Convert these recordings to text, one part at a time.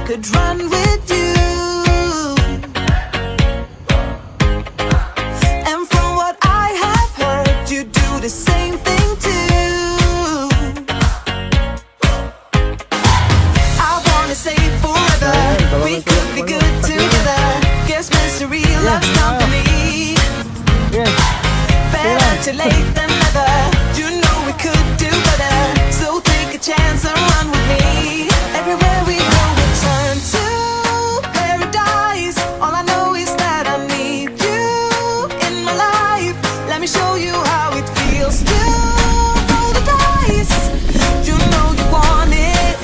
could run with you. And from what I have heard, you do the same thing too. I wanna say forever, we could be good together. Guess mystery loves company. Better too late than never. You know we could do better. So take a chance and run with me. Everywhere we go we turn to paradise. All I know is that I need you in my life. Let me show you how it feels to roll the dice. You know you want it,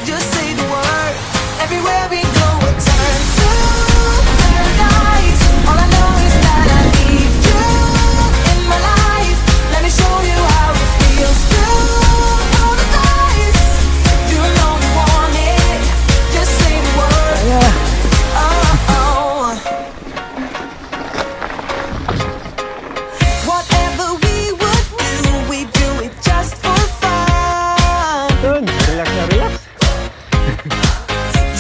just say the word. Everywhere we go we turn to paradise. All I know is that I need you in my life. Let me show you how it feels to roll the dice. You know you want it, just say the word. Oh, oh. Whatever we would do, we do it just for fun. Dun, relax na relax.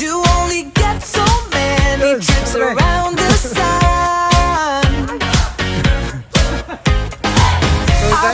You only get so many trips around the sun. I